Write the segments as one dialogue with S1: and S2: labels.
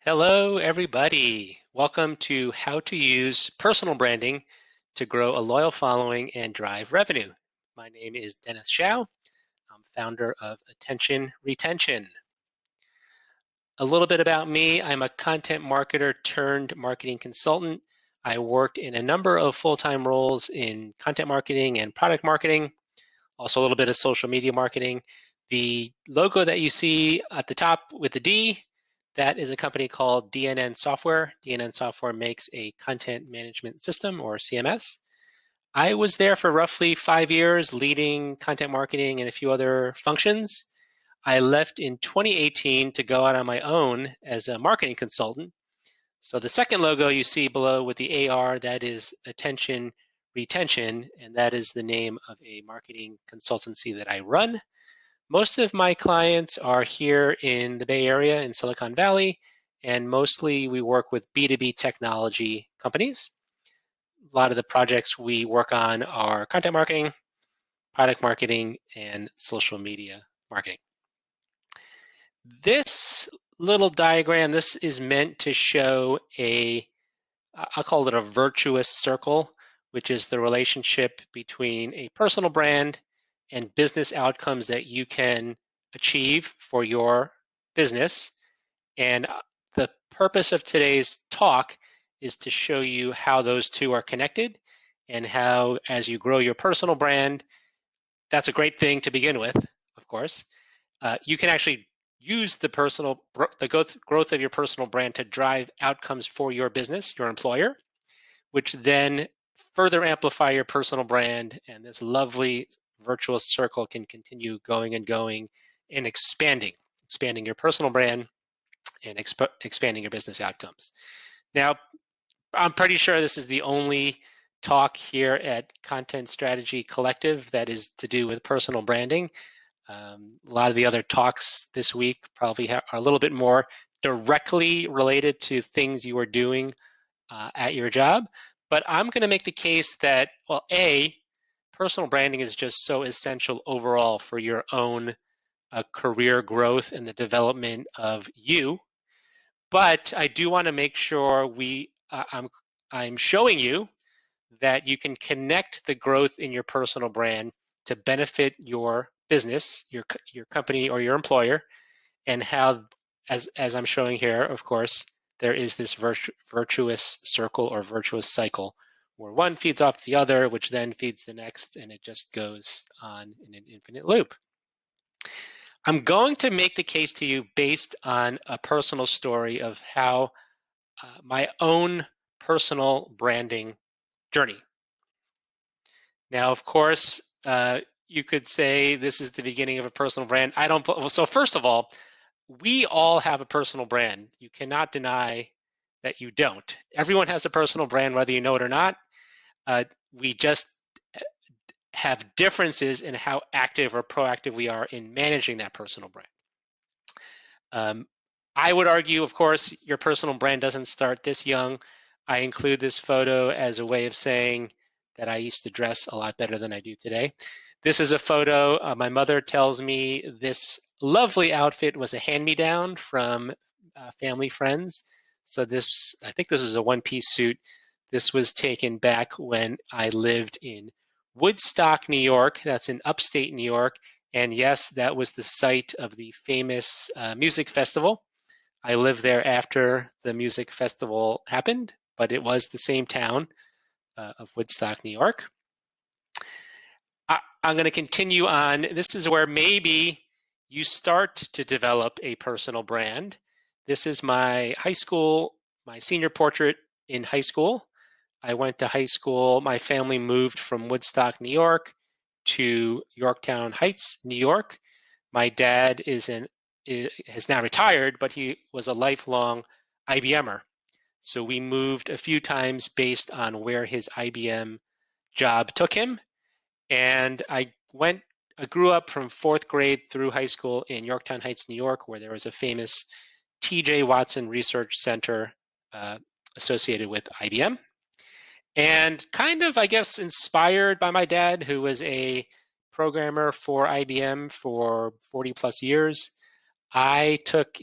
S1: Hello, everybody. Welcome to How to Use Personal Branding to Grow a Loyal Following and Drive Revenue. My name is Dennis Shao. I'm founder of Attention Retention. A little bit about me. I'm a content marketer turned marketing consultant. I worked in a number of full-time roles in content marketing and product marketing, also a little bit of social media marketing. The logo that you see at the top with the D, that is a company called DNN Software. DNN Software makes a content management system, or CMS. I was there for roughly 5 years, leading content marketing and a few other functions. I left in 2018 to go out on my own as a marketing consultant. So the second logo you see below with the AR, that is Attention Retention, and that is the name of a marketing consultancy that I run. Most of my clients are here in the Bay Area in Silicon Valley, and mostly we work with B2B technology companies. A lot of the projects we work on are content marketing, product marketing, and social media marketing. This little diagram, this is meant to show I'll call it a virtuous circle, which is the relationship between a personal brand and business outcomes that you can achieve for your business. And the purpose of today's talk is to show you how those two are connected and how, as you grow your personal brand, that's a great thing to begin with, of course. You can actually use the growth of your personal brand to drive outcomes for your business, your employer, which then further amplify your personal brand, and this lovely virtuous circle can continue going and going and expanding your personal brand and expanding your business outcomes. Now, I'm pretty sure this is the only talk here at Content Strategy Collective that is to do with personal branding. A lot of the other talks this week probably are a little bit more directly related to things you are doing at your job. But I'm going to make the case that, well, A, personal branding is just so essential overall for your own career growth and the development of you. But I do want to make sure I'm showing you that you can connect the growth in your personal brand to benefit your business, your company, or your employer, and how, as I'm showing here, of course, there is this virtuous circle or virtuous cycle where one feeds off the other, which then feeds the next, and it just goes on in an infinite loop. I'm going to make the case to you based on a personal story of how my own personal branding journey. Now, of course, you could say this is the beginning of a personal brand. So first of all, we all have a personal brand. You cannot deny that you don't. Everyone has a personal brand, whether you know it or not. We just have differences in how active or proactive we are in managing that personal brand. I would argue, of course, your personal brand doesn't start this young. I include this photo as a way of saying that I used to dress a lot better than I do today. This is a photo. My mother tells me this lovely outfit was a hand-me-down from family friends. So I think this is a one-piece suit. This was taken back when I lived in Woodstock, New York. That's in upstate New York. And yes, that was the site of the famous music festival. I lived there after the music festival happened, but it was the same town of Woodstock, New York. I'm going to continue on. This is where maybe you start to develop a personal brand. This is my high school, my senior portrait in high school. I went to high school. My family moved from Woodstock, New York to Yorktown Heights, New York. My dad has now retired, but he was a lifelong IBMer. So we moved a few times based on where his IBM job took him. And I grew up from 4th grade through high school in Yorktown Heights, New York, where there was a famous T.J. Watson Research Center associated with IBM. And kind of, I guess, inspired by my dad, who was a programmer for IBM for 40 plus years, I took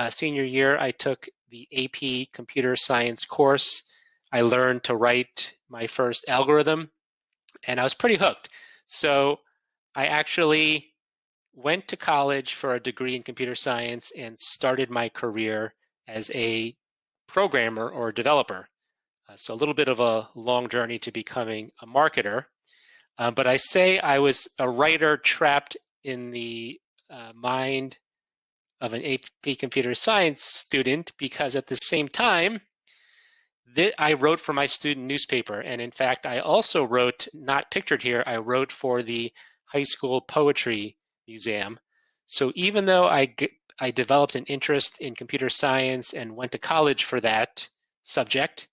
S1: senior year, I took the AP Computer Science course, I learned to write my first algorithm, and I was pretty hooked. So I actually went to college for a degree in computer science and started my career as a programmer or developer. So a little bit of a long journey to becoming a marketer. But I say I was a writer trapped in the mind of an AP computer science student, because at the same time, I wrote for my student newspaper. And in fact, I also wrote, not pictured here, I wrote for the high school poetry museum. So even though I developed an interest in computer science and went to college for that subject,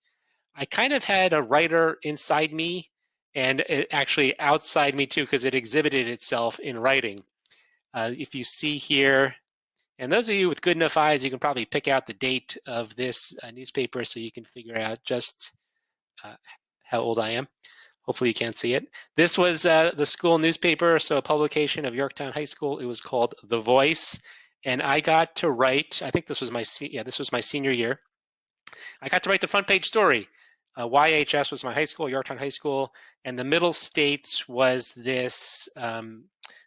S1: I kind of had a writer inside me, and it actually outside me too, because it exhibited itself in writing. If you see here, and those of you with good enough eyes, you can probably pick out the date of this newspaper so you can figure out just how old I am. Hopefully you can't see it. This was the school newspaper, so a publication of Yorktown High School. It was called The Voice, and I got to write, I think this was my senior year. I got to write the front page story. YHS was my high school, Yorktown High School, and the Middle States was this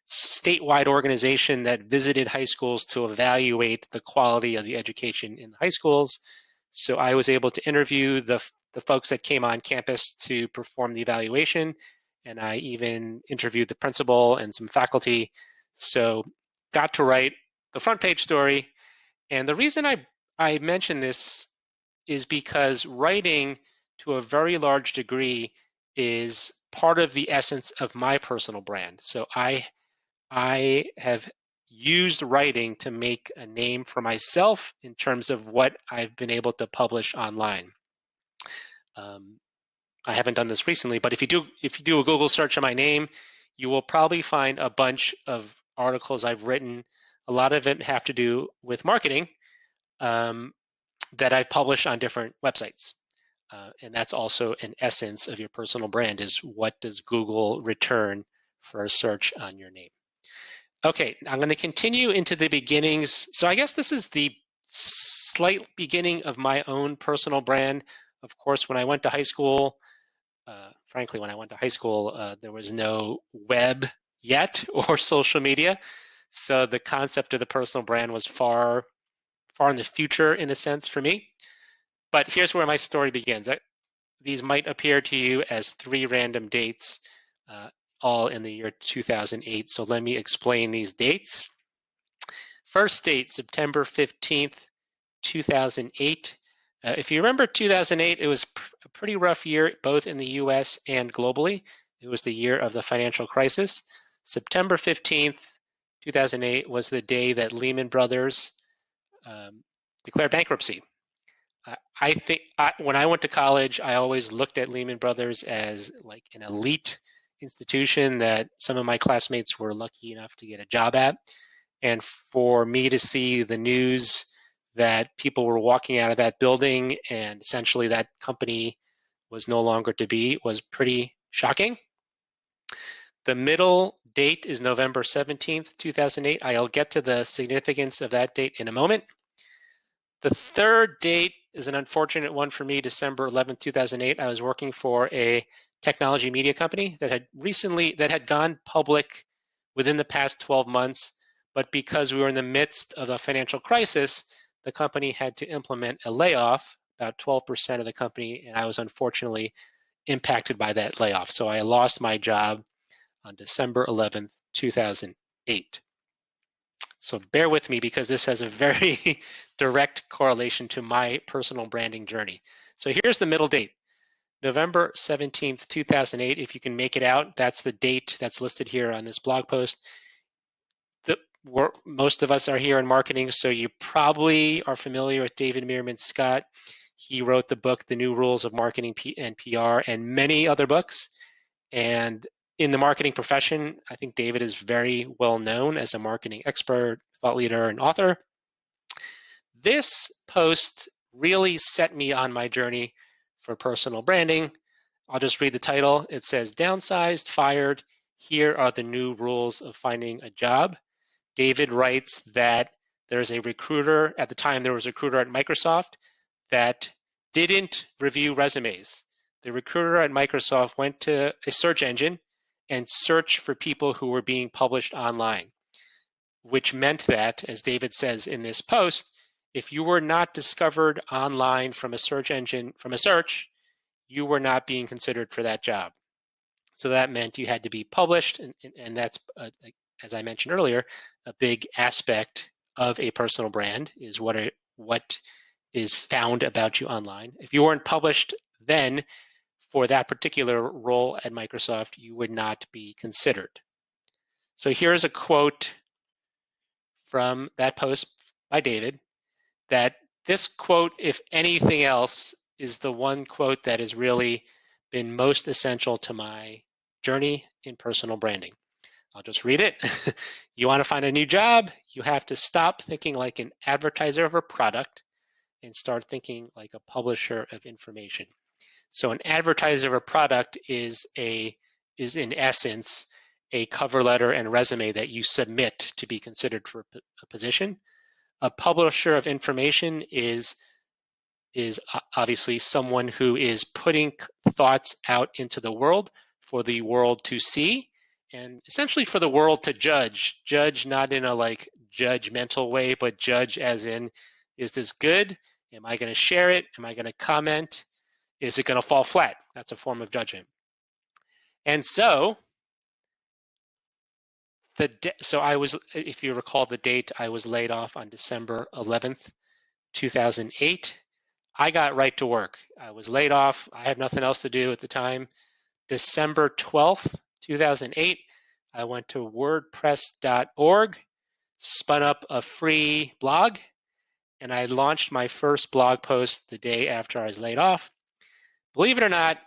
S1: statewide organization that visited high schools to evaluate the quality of the education in high schools. So I was able to interview the folks that came on campus to perform the evaluation, and I even interviewed the principal and some faculty. So got to write the front page story. And the reason I mention this is because writing, to a very large degree, is part of the essence of my personal brand. So I have used writing to make a name for myself in terms of what I've been able to publish online. I haven't done this recently, but if you do a Google search of my name, you will probably find a bunch of articles I've written. A lot of it have to do with marketing that I've published on different websites. And that's also an essence of your personal brand, is what does Google return for a search on your name. Okay, I'm going to continue into the beginnings. So I guess this is the slight beginning of my own personal brand. Of course, when I went to high school, frankly, when I went to high school, there was no web yet or social media. So the concept of the personal brand was far in the future, in a sense, for me. But here's where my story begins. These might appear to you as 3 random dates, all in the year 2008. So let me explain these dates. First date, September 15th, 2008. If you remember 2008, it was a pretty rough year, both in the US and globally. It was the year of the financial crisis. September 15th, 2008 was the day that Lehman Brothers declared bankruptcy. I think when I went to college, I always looked at Lehman Brothers as like an elite institution that some of my classmates were lucky enough to get a job at. And for me to see the news that people were walking out of that building and essentially that company was no longer to be was pretty shocking. The middle date is November 17th, 2008. I'll get to the significance of that date in a moment. The third date is an unfortunate one for me, December 11th, 2008. I was working for a technology media company that had gone public within the past 12 months, but because we were in the midst of a financial crisis, the company had to implement a layoff, about 12% of the company, and I was unfortunately impacted by that layoff. So I lost my job on December 11th, 2008. So bear with me, because this has a very direct correlation to my personal branding journey. So here's the middle date, November 17th, 2008. If you can make it out, that's the date that's listed here on this blog post. Most of us are here in marketing, so you probably are familiar with David Meerman Scott. He wrote the book, The New Rules of Marketing and PR, and many other books. And in the marketing profession, I think David is very well known as a marketing expert, thought leader, and author. This post really set me on my journey for personal branding. I'll just read the title. It says, "Downsized, Fired, Here Are the New Rules of Finding a Job." David writes that There's a recruiter, at the time there was a recruiter at Microsoft that didn't review resumes. The recruiter at Microsoft went to a search engine and searched for people who were being published online, which meant that, as David says in this post, if you were not discovered online from a search engine, from a search, you were not being considered for that job. So that meant you had to be published, and that's, as I mentioned earlier, a big aspect of a personal brand is what is found about you online. If you weren't published then for that particular role at Microsoft, you would not be considered. So here's a quote from that post by David, that this quote, if anything else, is the one quote that has really been most essential to my journey in personal branding. I'll just read it. You want to find a new job, you have to stop thinking like an advertiser of a product and start thinking like a publisher of information. So an advertiser of a product is in essence a cover letter and resume that you submit to be considered for a position. A publisher of information is obviously someone who is putting thoughts out into the world for the world to see, and essentially for the world to judge. Judge not in a like judgmental way, but judge as in, is this good? Am I going to share it? Am I going to comment? Is it going to fall flat? That's a form of judgment. And so, I was, if you recall the date, I was laid off on December 11th, 2008. I got right to work. I was laid off. I had nothing else to do at the time. December 12th, 2008, I went to wordpress.org, spun up a free blog, and I launched my first blog post the day after I was laid off. Believe it or not,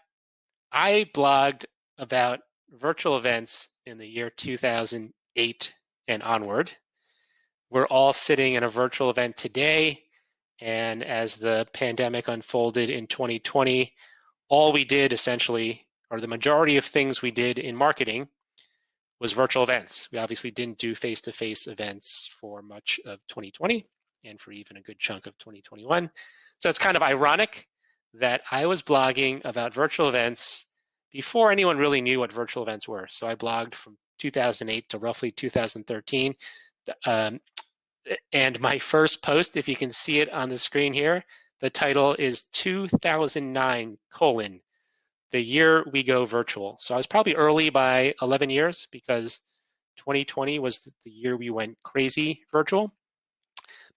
S1: I blogged about virtual events in the year 2008 and onward. We're all sitting in a virtual event today, and as the pandemic unfolded in 2020, all we did essentially, or the majority of things we did in marketing, was virtual events. We obviously didn't do face-to-face events for much of 2020 and for even a good chunk of 2021. So it's kind of ironic that I was blogging about virtual events before anyone really knew what virtual events were. So I blogged from 2008 to roughly 2013. And my first post, if you can see it on the screen here, the title is 2009, the year we go virtual. So I was probably early by 11 years because 2020 was the year we went crazy virtual.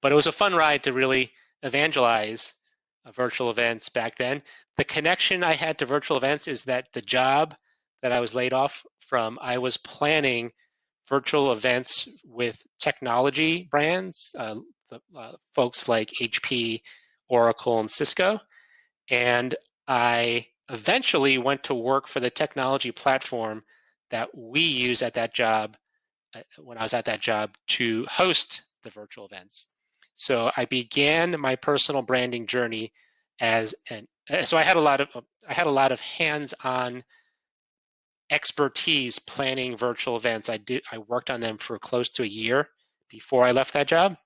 S1: But it was a fun ride to really evangelize virtual events back then. The connection I had to virtual events is that the job that I was laid off from, I was planning virtual events with technology brands, folks like HP, Oracle, and Cisco. And I eventually went to work for the technology platform that we use at that job, when I was at that job, to host the virtual events. So I began my personal branding journey so I had a lot of hands-on expertise planning virtual events. I worked on them for close to a year before I left that job.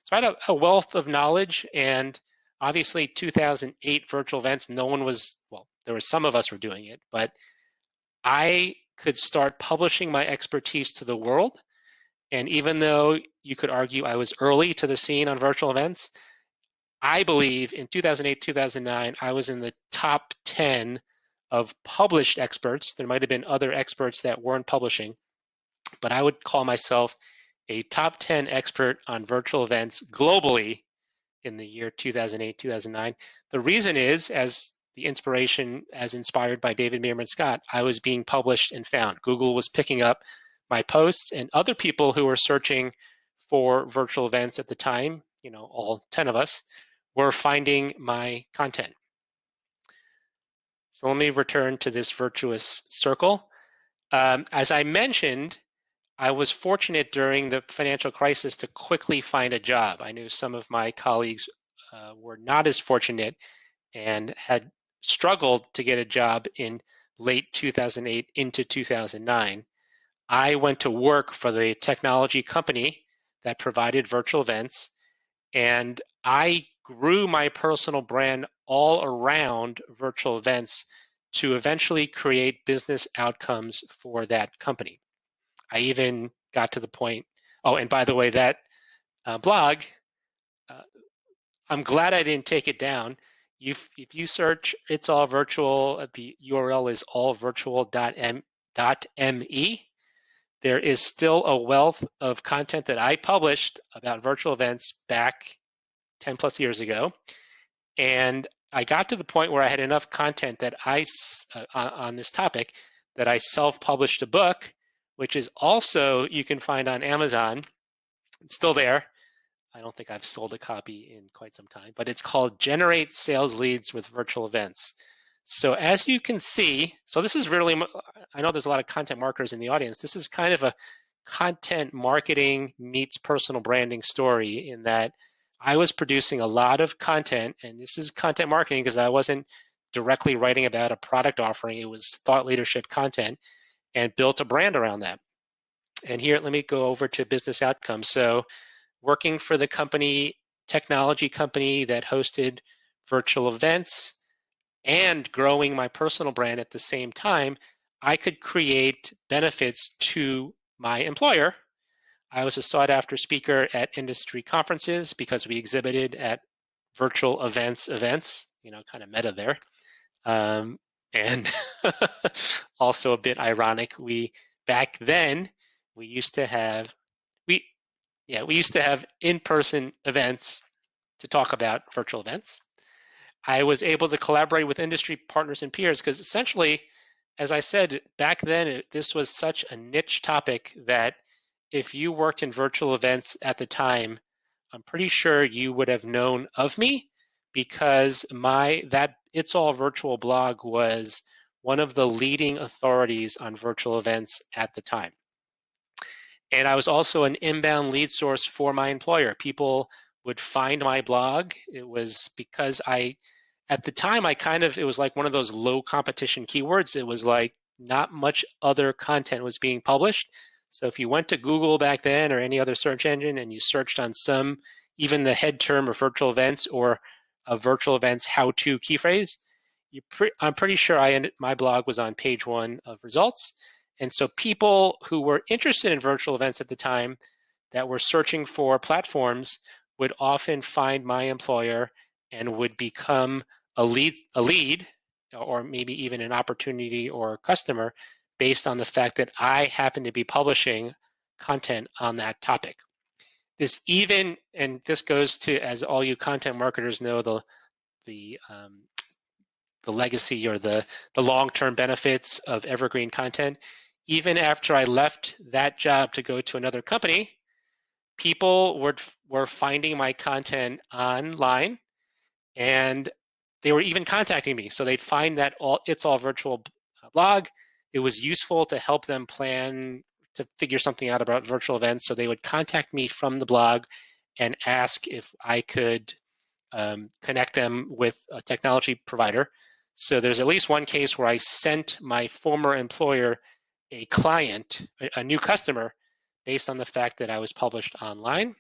S1: So I had a wealth of knowledge, and obviously 2008 virtual events, no one was, well, there were some of us were doing it, but I could start publishing my expertise to the world. And even though you could argue I was early to the scene on virtual events, I believe in 2008, 2009, I was in the top 10 of published experts. There might have been other experts that weren't publishing, but I would call myself a top 10 expert on virtual events globally in the year 2008, 2009. The reason is, as the inspiration, as inspired by David Meerman Scott, I was being published and found. Google was picking up my posts, and other people who were searching for virtual events at the time, you know, all 10 of us, were finding my content. So let me return to this virtuous circle. As I mentioned, I was fortunate during the financial crisis to quickly find a job. I knew some of my colleagues were not as fortunate and had struggled to get a job in late 2008 into 2009. I went to work for the technology company that provided virtual events, and I grew my personal brand all around virtual events to eventually create business outcomes for that company. I even got to the point, oh, and by the way, that blog, I'm glad I didn't take it down. If you search It's All Virtual, the URL is allvirtual.me. There is still a wealth of content that I published about virtual events back 10 plus years ago. And I got to the point where I had enough content that on this topic that I self-published a book, which is also, you can find on Amazon. It's still there. I don't think I've sold a copy in quite some time, but it's called Generate Sales Leads with Virtual Events. So as you can see, so this is really, I know there's a lot of content marketers in the audience. This is kind of a content marketing meets personal branding story, in that I was producing a lot of content, and this is content marketing because I wasn't directly writing about a product offering. It was thought leadership content, and built a brand around that. And here, let me go over to business outcomes. So working for the technology company that hosted virtual events and growing my personal brand at the same time, I could create benefits to my employer. I was a sought-after speaker at industry conferences because we exhibited at virtual events, kind of meta there. And also a bit ironic, back then, we used to have in-person events to talk about virtual events. I was able to collaborate with industry partners and peers because essentially, as I said, back then, this was such a niche topic that if you worked in virtual events at the time, I'm pretty sure you would have known of me, because that It's All Virtual blog was one of the leading authorities on virtual events at the time. And I was also an inbound lead source for my employer. People would find my blog. It was because at the time, it was like one of those low competition keywords. It was like not much other content was being published. So if you went to Google back then or any other search engine and you searched on even the head term of virtual events or a virtual events how-to key phrase, I'm pretty sure my blog was on page 1 of results. And so people who were interested in virtual events at the time that were searching for platforms would often find my employer and would become a lead, or maybe even an opportunity or a customer, based on the fact that I happen to be publishing content on that topic. And this goes to, as all you content marketers know, the legacy or the long-term benefits of evergreen content. Even after I left that job to go to another company, people were finding my content online, and they were even contacting me. So they'd find that It's All Virtual blog. It was useful to help them plan to figure something out about virtual events. So they would contact me from the blog and ask if I could connect them with a technology provider. So there's at least one case where I sent my former employer a client, a new customer, based on the fact that I was published online.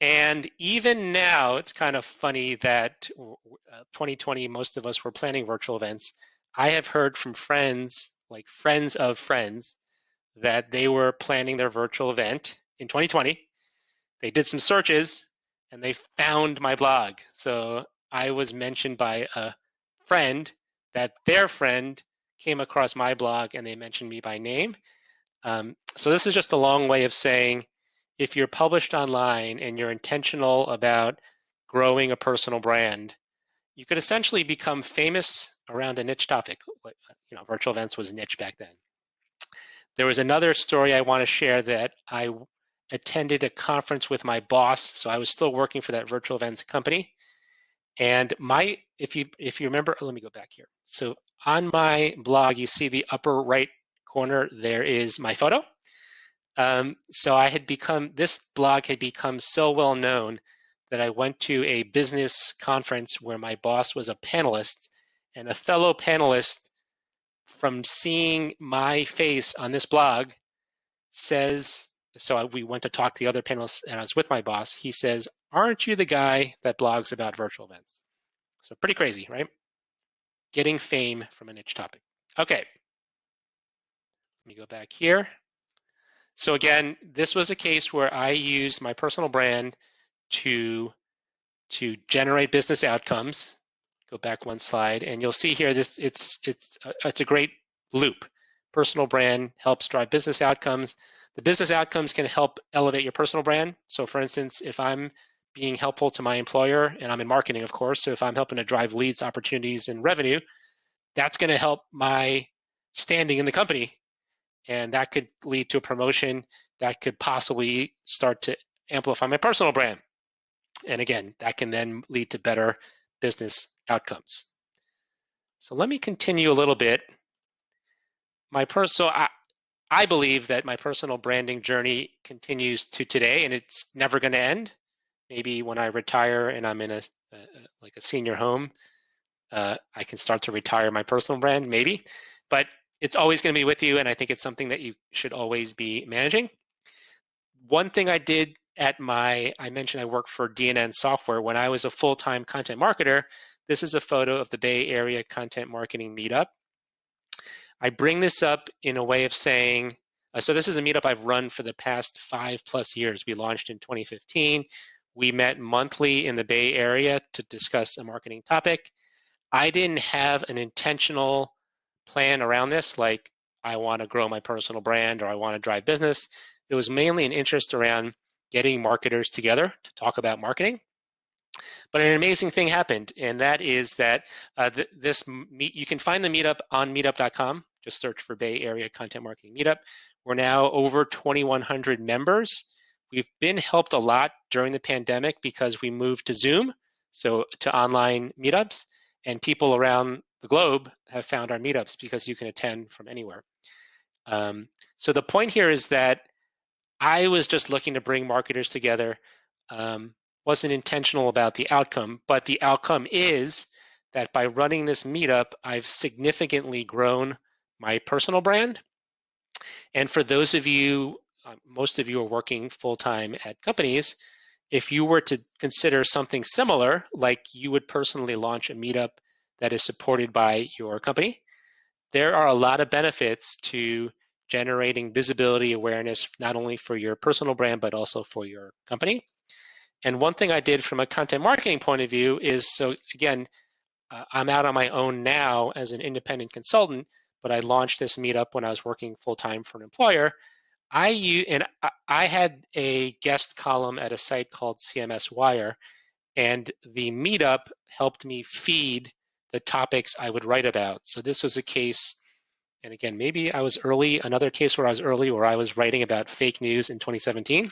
S1: And even now, it's kind of funny that 2020, most of us were planning virtual events. I have heard from friends, like friends of friends, that they were planning their virtual event in 2020. They did some searches and they found my blog. So I was mentioned by a friend that their friend came across my blog and they mentioned me by name. So this is just a long way of saying, if you're published online and you're intentional about growing a personal brand, you could essentially become famous around a niche topic. Virtual events was niche back then. There was another story I want to share, that I attended a conference with my boss. So I was still working for that virtual events company. And if you remember, let me go back here. So on my blog, you see the upper right corner, there is my photo. So this blog had become so well known that I went to a business conference where my boss was a panelist, and a fellow panelist, from seeing my face on this blog, says So we went to talk to the other panelists, and I was with my boss. He says, "Aren't you the guy that blogs about virtual events?" So pretty crazy, right? Getting fame from a niche topic. Okay, let me go back here. So again, this was a case where I used my personal brand to generate business outcomes. Go back one slide, and you'll see here this it's a great loop. Personal brand helps drive business outcomes. The business outcomes can help elevate your personal brand. So for instance, if I'm being helpful to my employer, and I'm in marketing, of course, so if I'm helping to drive leads, opportunities, and revenue, that's going to help my standing in the company, and that could lead to a promotion that could possibly start to amplify my personal brand. And again, that can then lead to better business outcomes. So let me continue a little bit. So I believe that my personal branding journey continues to today, and it's never going to end. Maybe when I retire and I'm in like a senior home, I can start to retire my personal brand, maybe. But it's always going to be with you, and I think it's something that you should always be managing. One thing I did I mentioned I worked for DNN Software. When I was a full-time content marketer, this is a photo of the Bay Area Content Marketing Meetup. I bring this up in a way of saying, so this is a meetup I've run for the past 5+ years. We launched in 2015. We met monthly in the Bay Area to discuss a marketing topic. I didn't have an intentional plan around this, like I want to grow my personal brand or I want to drive business. It was mainly an interest around getting marketers together to talk about marketing. But an amazing thing happened, and that is that you can find the meetup on meetup.com. Just search for Bay Area Content Marketing Meetup. We're now over 2,100 members. We've been helped a lot during the pandemic because we moved to Zoom, so to online meetups, and people around the globe have found our meetups because you can attend from anywhere. So the point here is that I was just looking to bring marketers together. Wasn't intentional about the outcome, but the outcome is that by running this meetup, I've significantly grown my personal brand. And for those of you, most of you are working full-time at companies, if you were to consider something similar, like you would personally launch a meetup that is supported by your company, there are a lot of benefits to generating visibility, awareness, not only for your personal brand, but also for your company. And one thing I did from a content marketing point of view is, so again, I'm out on my own now as an independent consultant, but I launched this meetup when I was working full-time for an employer. I had a guest column at a site called CMS Wire, and the meetup helped me feed the topics I would write about. So this was a case, and again, maybe I was early, another case where I was early, where I was writing about fake news in 2017.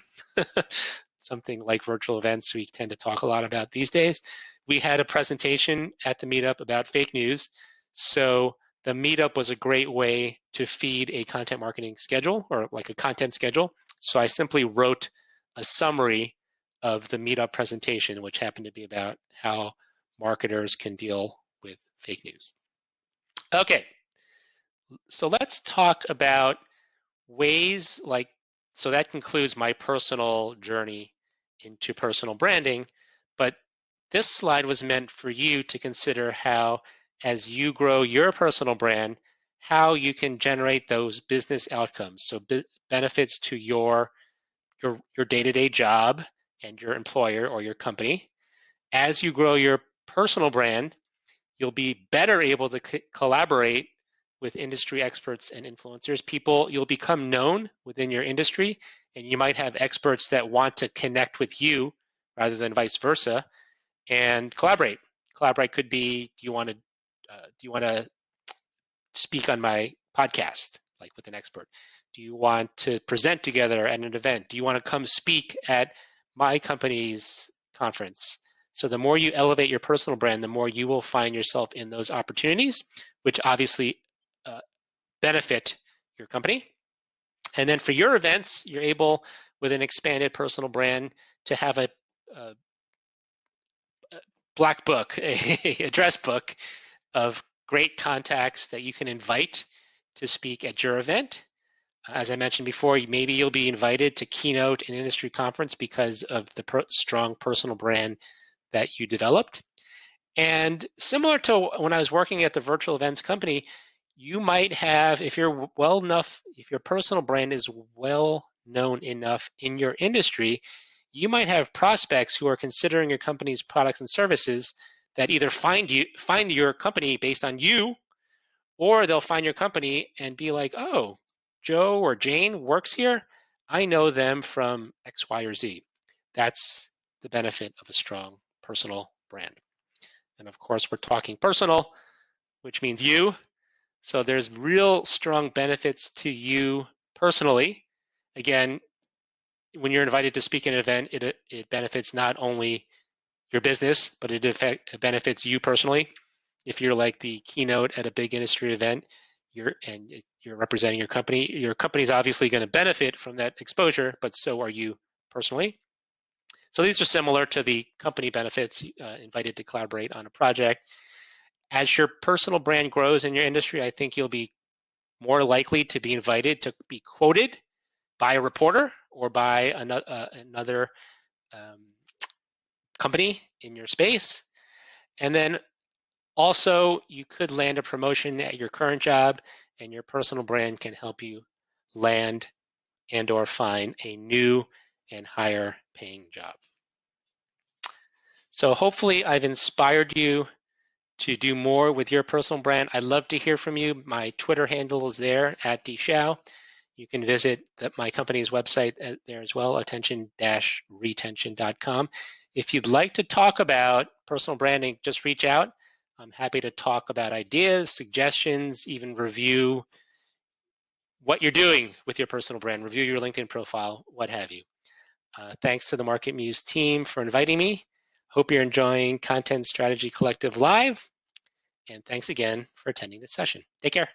S1: Something like virtual events we tend to talk a lot about these days. We had a presentation at the meetup about fake news. So the meetup was a great way to feed a content marketing schedule, or like a content schedule. So I simply wrote a summary of the meetup presentation, which happened to be about how marketers can deal with fake news. Okay, so let's talk about ways like, so that concludes my personal journey into personal branding, but this slide was meant for you to consider how, as you grow your personal brand, how you can generate those business outcomes, so benefits to your day-to-day job and your employer or your company. As you grow your personal brand, you'll be better able to collaborate with industry experts and influencers. You'll become known within your industry, and you might have experts that want to connect with you rather than vice versa, and collaborate. Collaborate could be, do you want to speak on my podcast, like with an expert? Do you want to present together at an event? Do you want to come speak at my company's conference? So the more you elevate your personal brand, the more you will find yourself in those opportunities, which obviously benefit your company. And then for your events, you're able, with an expanded personal brand, to have a black book, a address book of great contacts that you can invite to speak at your event. As I mentioned before, maybe you'll be invited to keynote an industry conference because of the strong personal brand that you developed. And similar to when I was working at the virtual events company, you might have, if you're well enough, if your personal brand is well known enough in your industry, you might have prospects who are considering your company's products and services that either find your company based on you, or they'll find your company and be like, oh, Joe or Jane works here. I know them from X, Y, or Z. That's the benefit of a strong personal brand. And of course, we're talking personal, which means you. So there's real strong benefits to you personally. Again, when you're invited to speak at an event, it benefits not only your business, but it benefits you personally. If you're like the keynote at a big industry event, you're representing your company. Your company's obviously going to benefit from that exposure, but so are you personally. So these are similar to the company benefits, invited to collaborate on a project. As your personal brand grows in your industry, I think you'll be more likely to be invited to be quoted by a reporter or by another company in your space. And then also, you could land a promotion at your current job, and your personal brand can help you land and or find a new and higher paying job. So hopefully I've inspired you to do more with your personal brand. I'd love to hear from you. My Twitter handle is there, @dshao. You can visit my company's website there as well, attention-retention.com. If you'd like to talk about personal branding, just reach out. I'm happy to talk about ideas, suggestions, even review what you're doing with your personal brand, review your LinkedIn profile, what have you. Thanks to the MarketMuse team for inviting me. Hope you're enjoying Content Strategy Collective Live. And thanks again for attending this session. Take care.